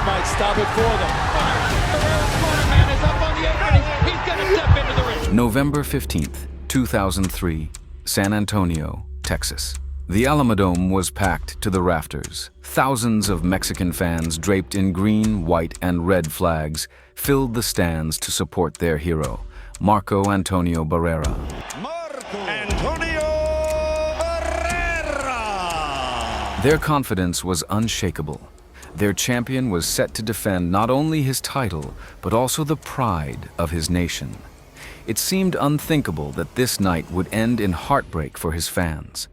might stop it for them. Barrera's corner man is up on the apron. He's going to step into the ring. November 15th, 2003, San Antonio, Texas. The Alamodome was packed to the rafters. Thousands of Mexican fans draped in green, white, and red flags filled the stands to support their hero, Marco Antonio Barrera. Antonio Barrera! Their confidence was unshakable. Their champion was set to defend not only his title, but also the pride of his nation. It seemed unthinkable that this night would end in heartbreak for his fans.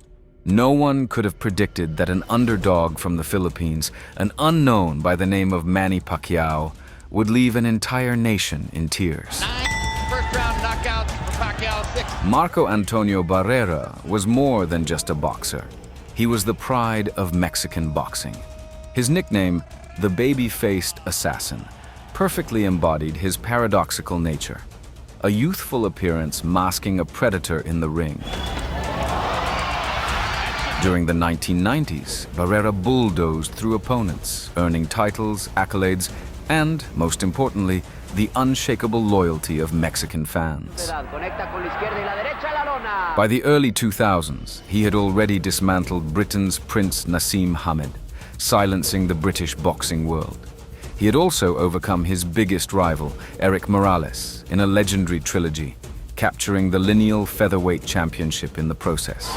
No one could have predicted that an underdog from the Philippines, an unknown by the name of Manny Pacquiao, would leave an entire nation in tears. 9 first-round knockouts for Pacquiao, 6. Marco Antonio Barrera was more than just a boxer. He was the pride of Mexican boxing. His nickname, the baby-faced assassin, perfectly embodied his paradoxical nature. A youthful appearance masking a predator in the ring. During the 1990s, Barrera bulldozed through opponents, earning titles, accolades, and, most importantly, the unshakable loyalty of Mexican fans. By the early 2000s, he had already dismantled Britain's Prince Nassim Hamed, silencing the British boxing world. He had also overcome his biggest rival, Eric Morales, in a legendary trilogy, capturing the lineal featherweight championship in the process.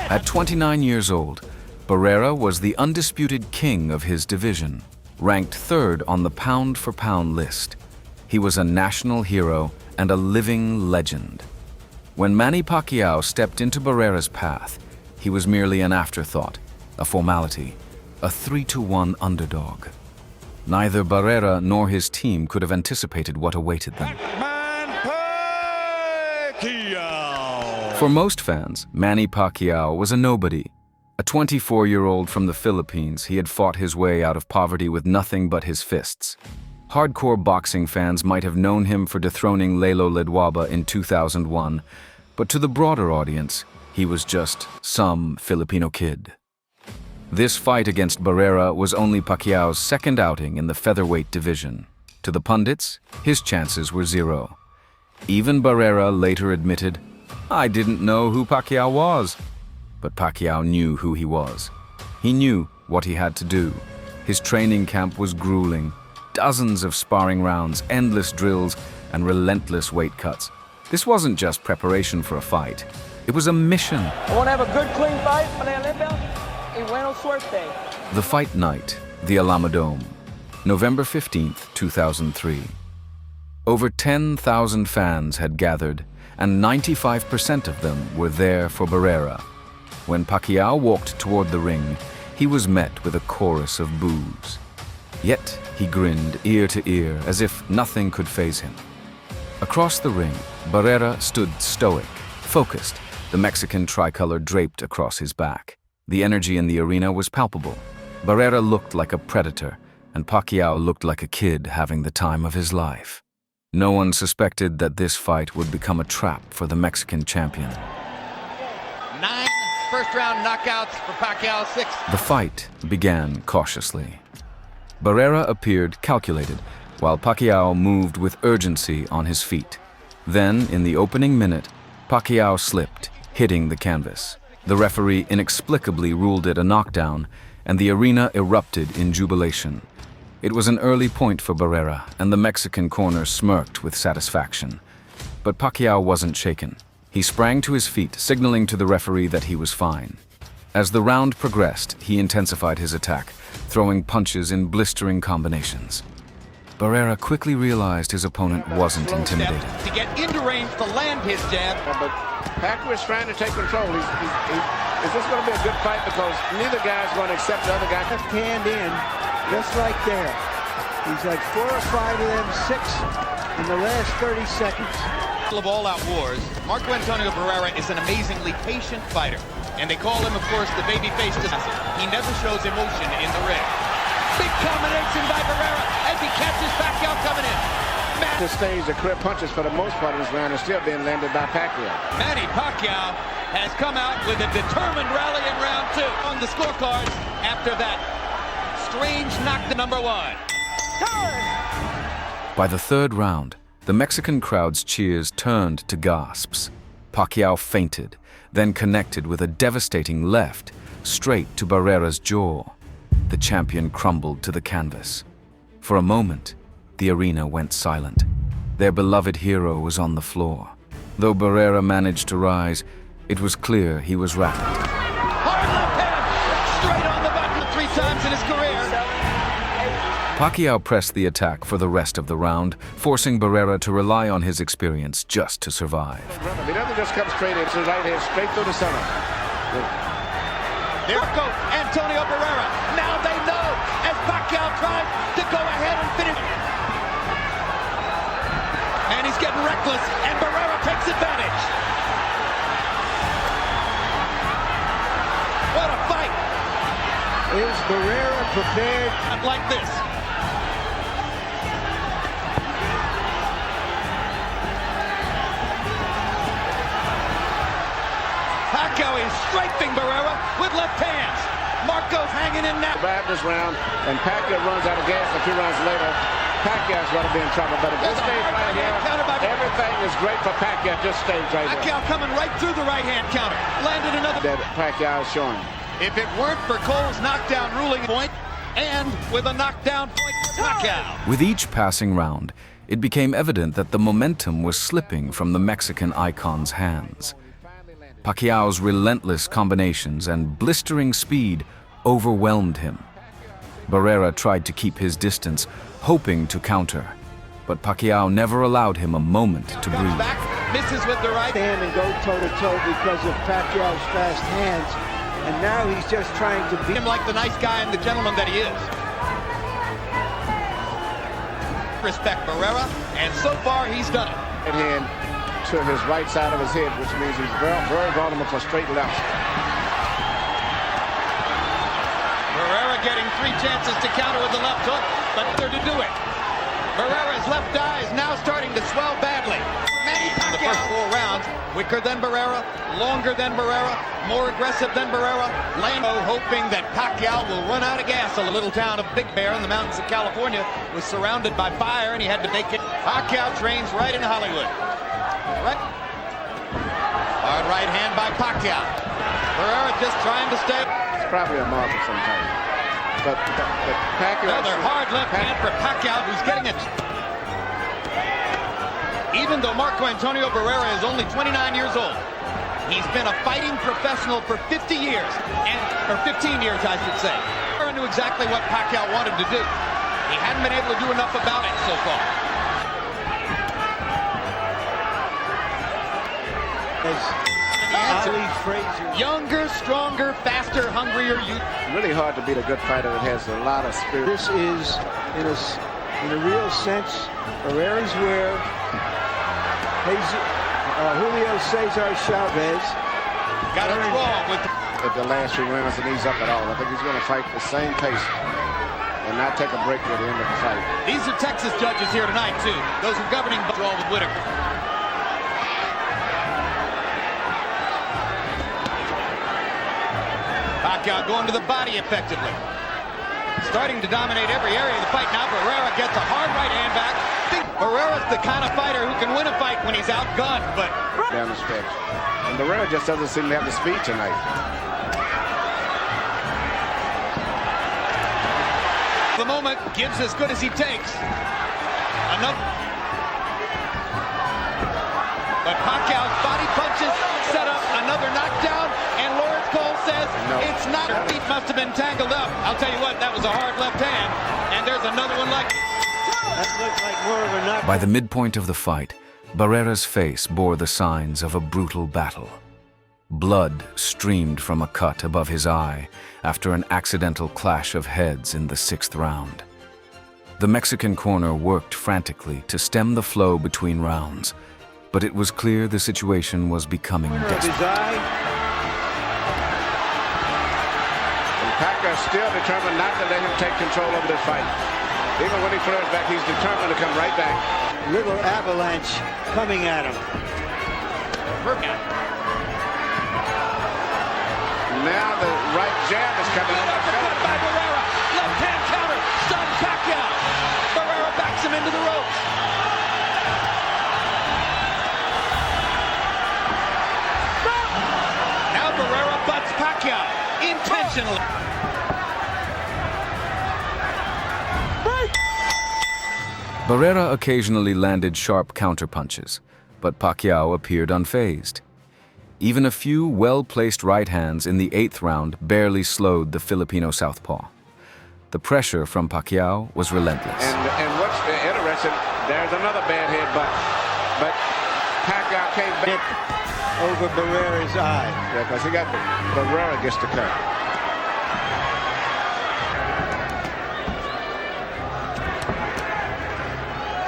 At 29 years old, Barrera was the undisputed king of his division, ranked third on the pound-for-pound list. He was a national hero and a living legend. When Manny Pacquiao stepped into Barrera's path, he was merely an afterthought, a formality, a 3-1 underdog. Neither Barrera nor his team could have anticipated what awaited them. Manny Pacquiao! For most fans, Manny Pacquiao was a nobody. A 24-year-old from the Philippines, he had fought his way out of poverty with nothing but his fists. Hardcore boxing fans might have known him for dethroning Lalo Ledwaba in 2001, but to the broader audience, he was just some Filipino kid. This fight against Barrera was only Pacquiao's second outing in the featherweight division. To the pundits, his chances were zero. Even Barrera later admitted, "I didn't know who Pacquiao was." But Pacquiao knew who he was. He knew what he had to do. His training camp was grueling. Dozens of sparring rounds, endless drills, and relentless weight cuts. This wasn't just preparation for a fight. It was a mission. I want to have a good, clean fight. Y buena suerte. The fight night, the Alamodome, November 15th, 2003. Over 10,000 fans had gathered, and 95% of them were there for Barrera. When Pacquiao walked toward the ring, he was met with a chorus of boos. Yet he grinned ear to ear as if nothing could faze him. Across the ring, Barrera stood stoic, focused, the Mexican tricolor draped across his back. The energy in the arena was palpable. Barrera looked like a predator, and Pacquiao looked like a kid having the time of his life. No one suspected that this fight would become a trap for the Mexican champion. 9 first-round knockouts for Pacquiao, 6. The fight began cautiously. Barrera appeared calculated, while Pacquiao moved with urgency on his feet. Then, in the opening minute, Pacquiao slipped, hitting the canvas. The referee inexplicably ruled it a knockdown, and the arena erupted in jubilation. It was an early point for Barrera, and the Mexican corner smirked with satisfaction. But Pacquiao wasn't shaken. He sprang to his feet, signaling to the referee that he was fine. As the round progressed, he intensified his attack, throwing punches in blistering combinations. Barrera quickly realized his opponent wasn't intimidated. To get into range to land his jab. But Pacquiao is trying to take control. Is this going to be a good fight? Because neither guy is going to accept the other guy. Left hand in, just right there. He's like 4 or 5 of them, 6 in the last 30 seconds. Of all-out wars, Marco Antonio Barrera is an amazingly patient fighter. And they call him, of course, the baby-faced assassin. He never shows emotion in the ring. Big combination by Barrera as he catches Pacquiao coming in. At this stage, the clear punches for the most part of this round are still being landed by Pacquiao. Manny Pacquiao has come out with a determined rally in round 2. On the scorecards after that strange knock to number one. By the third round, the Mexican crowd's cheers turned to gasps. Pacquiao fainted, then connected with a devastating left straight to Barrera's jaw. The champion crumbled to the canvas. For a moment, the arena went silent. Their beloved hero was on the floor. Though Barrera managed to rise, it was clear he was rattled. Hard left hand, straight on the button 3 times in his career. Pacquiao pressed the attack for the rest of the round, forcing Barrera to rely on his experience just to survive. He doesn't just come straight into the right hand, straight through the center. There goes Antonio Barrera. Now they know as Pacquiao tries to go ahead and finish. And he's getting reckless, and Barrera takes advantage. What a fight! Is Barrera prepared? Like this. Pacquiao is strafing Barrera with left hands. Marco's hanging in now. Bad this round, and Pacquiao runs out of gas a few rounds later. Pacquiao's going to be in trouble, but if this stays right here, everything is great for Pacquiao. Just stays right here. Pacquiao coming right through the right-hand counter. Landed another. That Pacquiao is showing. If it weren't for Cole's knockdown ruling point, and with a knockdown point for Pacquiao. With each passing round, it became evident that the momentum was slipping from the Mexican icon's hands. Pacquiao's relentless combinations and blistering speed overwhelmed him. Barrera tried to keep his distance, hoping to counter, but Pacquiao never allowed him a moment to breathe. Back, misses with the right Stand and go toe-to-toe because of Pacquiao's fast hands. And now he's just trying to beat him like the nice guy and the gentleman that he is. Respect Barrera, and so far he's done it. Right hand to his right side of his head, which means he's very vulnerable for straight left. Barrera getting 3 chances to counter with the left hook, but they're to do it. Barrera's left eye is now starting to swell badly. Manny Pacquiao. The first 4 rounds, quicker than Barrera, longer than Barrera, more aggressive than Barrera. Lando hoping that Pacquiao will run out of gas. A little town of Big Bear in the mountains of California was surrounded by fire, and he had to make it. Pacquiao trains right in Hollywood. Right. Hard right hand by Pacquiao. Barrera just trying to stay. It's probably a mark of some kind. But Pacquiao. Another hard left hand for Pacquiao, who's getting it. Even though Marco Antonio Barrera is only 29 years old, he's been a fighting professional for 50 years, or 15 years, I should say. Barrera knew exactly what Pacquiao wanted to do. He hadn't been able to do enough about it so far. Ali Frazier. Younger, stronger, faster, hungrier youth. Really hard to beat a good fighter that has a lot of spirit. This is, in a real sense, Barrera's where Julio Cesar Chavez Got it wrong with at the last 3 rounds and ease up at all. I think he's going to fight the same pace and not take a break at the end of the fight. These are Texas judges here tonight, too. Those are governing draw with Whitaker. Pacquiao going to the body effectively. Starting to dominate every area of the fight. Now Barrera gets a hard right hand back. I think Barrera's the kind of fighter who can win a fight when he's outgunned, but down the stretch. And Barrera just doesn't seem to have the speed tonight. the moment gives as good as he takes. Enough. But Pacquiao's body punches set up another knockdown, and Lawrence Cole says it's not. Feet must have been tangled up. I'll tell you what, that was a hard left hand, and there's another one like. That looked like more of a knock. By the midpoint of the fight, Barrera's face bore the signs of a brutal battle. Blood streamed from a cut above his eye after an accidental clash of heads in the 6th round. The Mexican corner worked frantically to stem the flow between rounds, but it was clear the situation was becoming desperate. And Pacquiao still determined not to let him take control of this fight. Even when he throws back, he's determined to come right back. Little avalanche coming at him. Now the right jab is coming. Uppercut by Barrera. Left hand Intentionally. Barrera occasionally landed sharp counterpunches, but Pacquiao appeared unfazed. Even a few well-placed right hands in the 8th round barely slowed the Filipino southpaw. The pressure from Pacquiao was relentless. And what's interesting, there's another bad headbutt. But Pacquiao came back over Barrera's eye. Yeah, because he got Barrera gets the cut.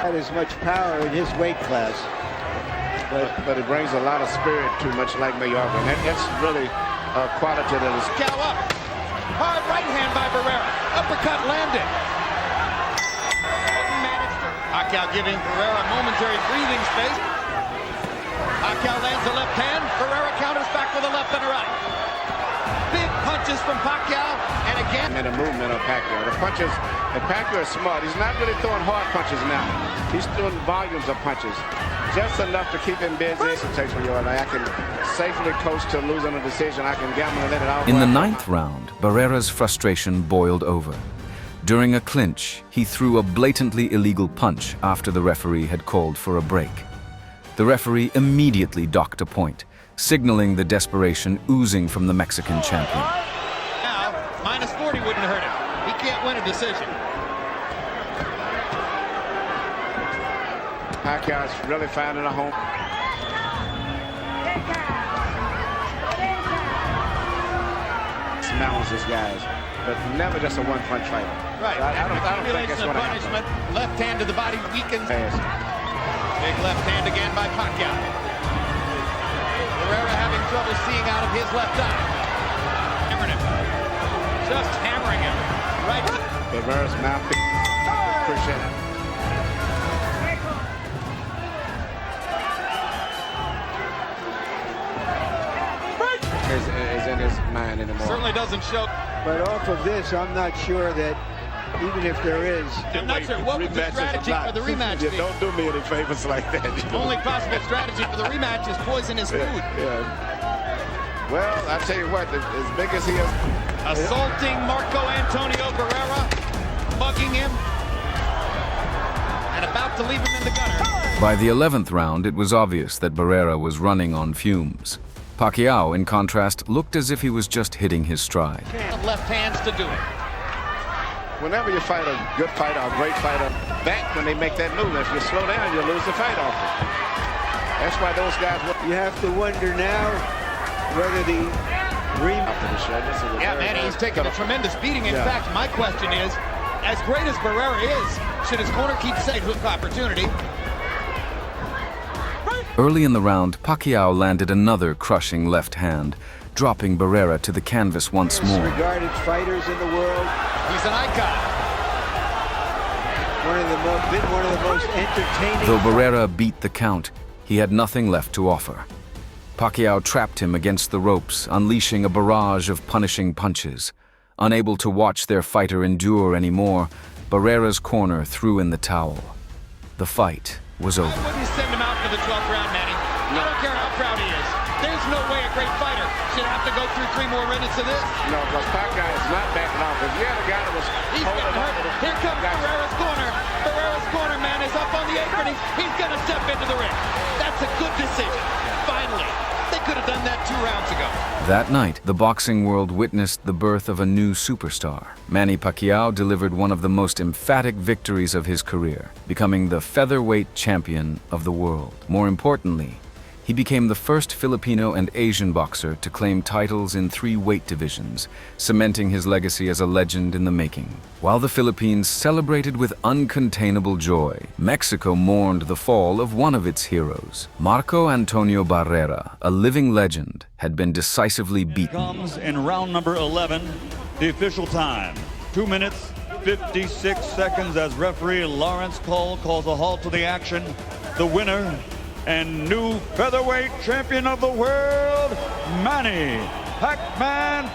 Had as much power in his weight class. But it brings a lot of spirit too, much like Mayorga. And that's really a quality that is... Pacquiao up. Hard right hand by Barrera. Uppercut landed. Pacquiao giving Barrera a momentary breathing space. Pacquiao lands the left hand. Barrera counters back with a left and a right. Big punches from Pacquiao, and again... And the movement of Pacquiao. The punches, and Pacquiao is smart. He's not really throwing hard punches now. He's throwing volumes of punches. Just enough to keep him busy. I can safely coast to losing a decision. I can gamble and let it out. In the 9th round, Barrera's frustration boiled over. During a clinch, he threw a blatantly illegal punch after the referee had called for a break. The referee immediately docked a point, signaling the desperation oozing from the Mexican champion. Now, minus 40 wouldn't hurt him. He can't win a decision. Pacquiao's really finding a home. Smells these guys, but never just a one-punch fighter. Right. I don't think that's what punishment. Left hand to the body weakens. Yes. Big left hand again by Pacquiao. Barrera having trouble seeing out of his left eye. Hammering him. Just hammering him. Right. Barrera's mouthpiece. Appreciate it. Is in his mind anymore. Certainly doesn't show. But off of this, I'm not sure that even if there is... I'm not sure what would the strategy for the rematch be. Don't do me any favors like that. Only possible strategy for the rematch is poison his food. Yeah. Well, I tell you what, as big as he is... Assaulting Marco Antonio Barrera, mugging him, and about to leave him in the gutter. By the 11th round, it was obvious that Barrera was running on fumes. Pacquiao, in contrast, looked as if he was just hitting his stride. Left hands to do it. Whenever you fight a good fighter, a great fighter, back when they make that move, if you slow down, you lose the fight off it. That's why those guys... You have to wonder now whether the Yeah, Manny, he's taking a tremendous beating. In fact, my question is, as great as Barrera is, should his corner keep saying hook opportunity? Early in the round, Pacquiao landed another crushing left hand, dropping Barrera to the canvas once more. Regarded fighters in the world. He's an icon. Been one of the most entertaining. Though Barrera beat the count, he had nothing left to offer. Pacquiao trapped him against the ropes, unleashing a barrage of punishing punches. Unable to watch their fighter endure anymore, Barrera's corner threw in the towel. The fight was over. I wouldn't send him out for the 12th round, Manny. I don't care how proud he is. There's no way a great fighter should have to go through 3 more minutes of this. No, because Pacquiao is not backing off. If you had a guy that was... He's getting hurt. Here comes Barrera's corner. Barrera's corner, man, is up on the apron. He's going to step into the ring. That's a good decision. Finally. They could have done that 2 rounds ago. That night, the boxing world witnessed the birth of a new superstar. Manny Pacquiao delivered one of the most emphatic victories of his career, becoming the featherweight champion of the world. More importantly, he became the first Filipino and Asian boxer to claim titles in 3 weight divisions, cementing his legacy as a legend in the making. While the Philippines celebrated with uncontainable joy, Mexico mourned the fall of one of its heroes. Marco Antonio Barrera, a living legend, had been decisively beaten. Comes in round number 11, the official time. 2 minutes, 56 seconds as referee Lawrence Cole calls a halt to the action. The winner and new featherweight champion of the world, Manny Pacquiao.